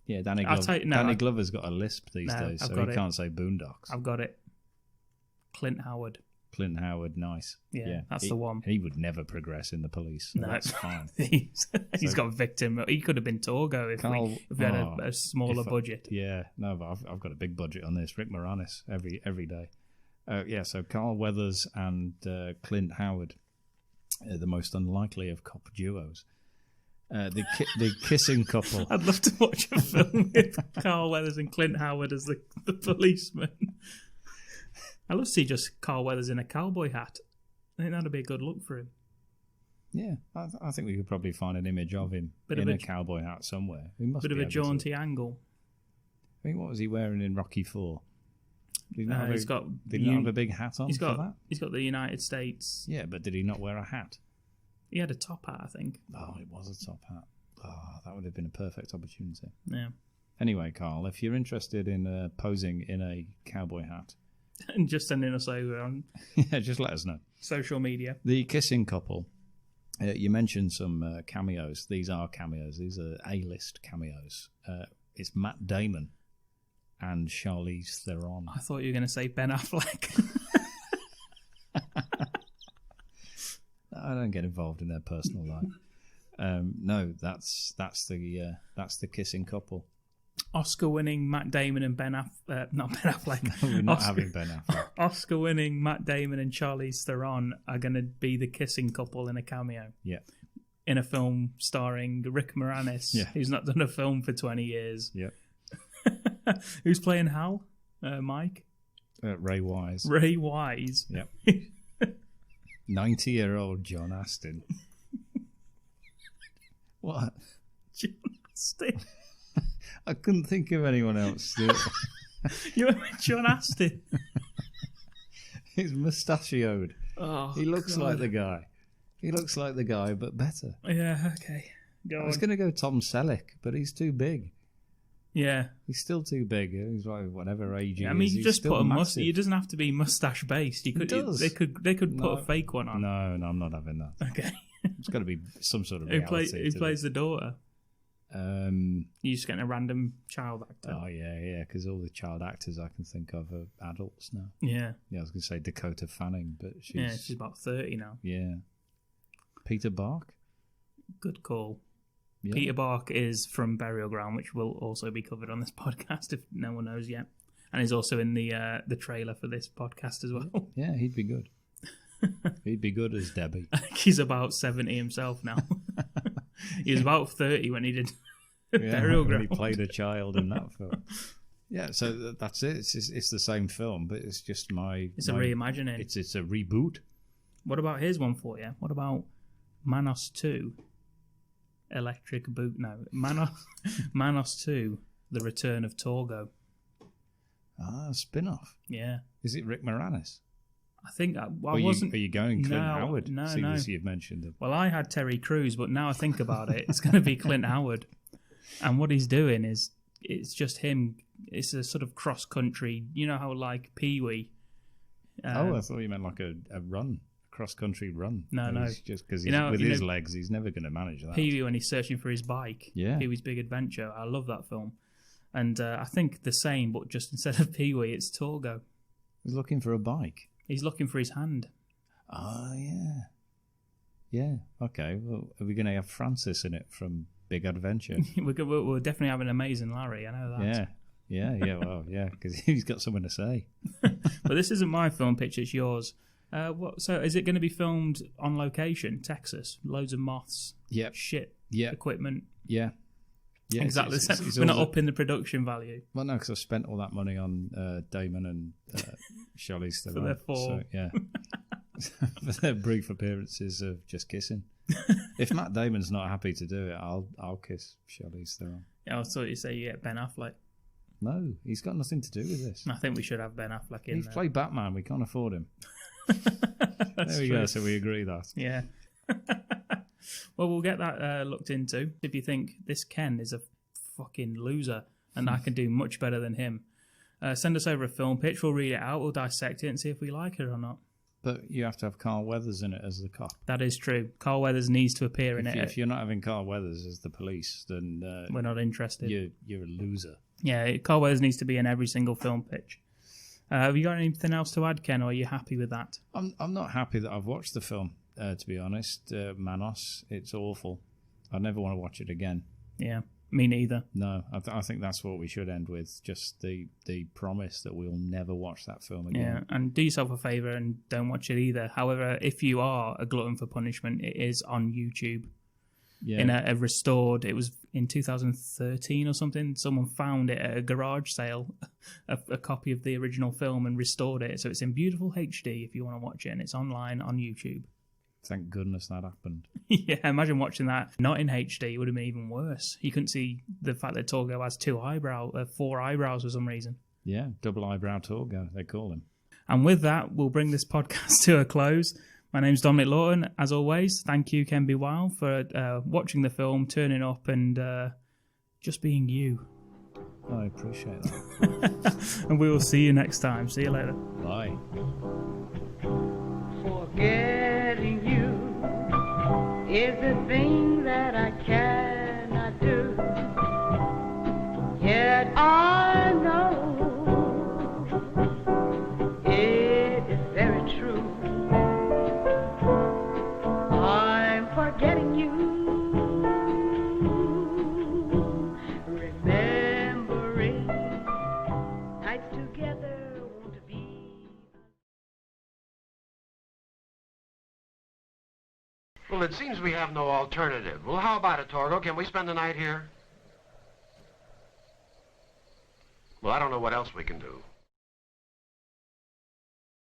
Danny Glover's got a lisp these days, so he can't say Boondocks. I've got it. Clint Howard. Clint Howard, nice. Yeah, that's the one. He would never progress in the police. So No, that's fine. He's got victim. He could have been Torgo if we had a smaller budget. Yeah, no, but I've got a big budget on this. Rick Moranis every day. So Carl Weathers and Clint Howard, the most unlikely of cop duos. The kissing couple. I'd love to watch a film with Carl Weathers and Clint Howard as the policeman. I'd love to see just Carl Weathers in a cowboy hat. I think that'd be a good look for him. Yeah, I think we could probably find an image of him in a cowboy hat somewhere. Bit of a jaunty angle. I think, what was he wearing in Rocky IV? Did he not have a big hat on for that? He's got the United States. Yeah, but did he not wear a hat? He had a top hat, I think. Oh, it was a top hat. Oh, that would have been a perfect opportunity. Yeah. Anyway, Carl, if you're interested in posing in a cowboy hat... and just sending us over on... yeah, just let us know. Social media. The kissing couple. You mentioned some cameos. These are cameos. These are A-list cameos. It's Matt Damon and Charlize Theron. I thought you were going to say Ben Affleck. I don't get involved in their personal life. No, that's the kissing couple. Oscar-winning Matt Damon and not Ben Affleck. No, we're not having Ben Affleck. Oscar-winning Matt Damon and Charlize Theron are going to be the kissing couple in a cameo. Yeah. In a film starring Rick Moranis, who's not done a film for 20 years. Yeah. Who's playing Hal? Mike? Ray Wise. Ray Wise. Yep. 90-year-old John Astin. What? John Astin. I couldn't think of anyone else. You went with John Astin. He's mustachioed. Oh, he looks God. like the guy. He looks like the guy, but better. Yeah, okay. I was going to go Tom Selleck, but he's too big. Yeah. He's still too big. He's like whatever age he is. I mean, you just put a massive. It doesn't have to be mustache based. You could. They could put a fake one on. No, I'm not having that. Okay. It's got to be some sort of reality. Who plays the daughter? You're just getting a random child actor. Oh yeah, because all the child actors I can think of are adults now. Yeah. Yeah, I was going to say Dakota Fanning, but she's about 30 now. Yeah. Peter Bark. Good call. Yeah. Peter Bark is from Burial Ground, which will also be covered on this podcast if no one knows yet, and he's also in the trailer for this podcast as well. Yeah, he'd be good. He'd be good as Debbie. I think he's about 70 himself now. He was about 30 when he did Burial Ground. When he played a child in that film. Yeah, so that's it. It's the same film, but it's just It's a reimagining. It's a reboot. What about here's one for you? What about Manos 2? Electric Boot? No, Manos 2: The Return of Torgo. Ah, spin-off. Yeah. Is it Rick Moranis? I think Are you going Clint Howard? No. You've mentioned him. Well, I had Terry Crews, but now I think about it, it's going to be Clint Howard. And what he's doing is, it's just him. It's a sort of cross-country, you know how like Pee-wee. I thought you meant like a run, cross-country run. No. Just because with his legs, he's never going to manage that. Pee-wee when he's searching for his bike. Yeah. Pee-wee's Big Adventure. I love that film. And I think the same, but just instead of Pee-wee, it's Torgo. He's looking for a bike. He's looking for his hand. Oh, yeah. Yeah, okay. Well, are we going to have Francis in it from Big Adventure? We're definitely having Amazing Larry, I know that. Yeah, because he's got something to say. But this isn't my film pitch, it's yours. So is it going to be filmed on location, Texas? Loads of moths, Yep. shit, Yep. equipment. Yeah. Yeah, exactly. it's We're not all up in the production value. Well, no, because I've spent all that money on Damon and Charlize Theron. For their fall. So, yeah. For their brief appearances of just kissing. If Matt Damon's not happy to do it, I'll kiss Charlize Theron. Yeah, I thought you'd say you get Ben Affleck. No, he's got nothing to do with this. I think we should have Ben Affleck in He's there. played Batman. We can't afford him. There we true. go. So we agree that. Yeah. Well, we'll get that looked into. If you think this Ken is a fucking loser and I can do much better than him, send us over a film pitch. We'll read it out. We'll dissect it and see if we like it or not. But you have to have Carl Weathers in it as the cop. That is true. Carl Weathers needs to appear in it. If you're not having Carl Weathers as the police, then we're not interested. You're a loser. Yeah, Carl Weathers needs to be in every single film pitch. Have you got anything else to add, Ken, or are you happy with that? I'm not happy that I've watched the film, to be honest. Manos, it's awful. I never want to watch it again. Yeah, me neither. No, I think that's what we should end with, just the promise that we'll never watch that film again. Yeah, and do yourself a favour and don't watch it either. However, if you are a glutton for punishment, it is on YouTube. Yeah. In a restored, it was in 2013 or something, someone found it at a garage sale, a copy of the original film, and restored it. So it's in beautiful HD if you want to watch it, and it's online on YouTube. Thank goodness that happened. Yeah, imagine watching that not in HD. It would have been even worse. You couldn't see the fact that Torgo has four eyebrows for some reason. Yeah, double eyebrow Torgo, they call him. And with that, we'll bring this podcast to a close. My name's Dominic Lawton. As always, thank you, Ken B. Wild, for watching the film, turning up, and just being you. I appreciate that. And we will see you next time. See you later. Bye. Forgetting you is the thing that I cannot do. Yet I know it is very true. I'm forgetting you, remembering nights together won't be. Well, it seems we have no alternative. Well, how about it, Torgo? Can we spend the night here? Well, I don't know what else we can do.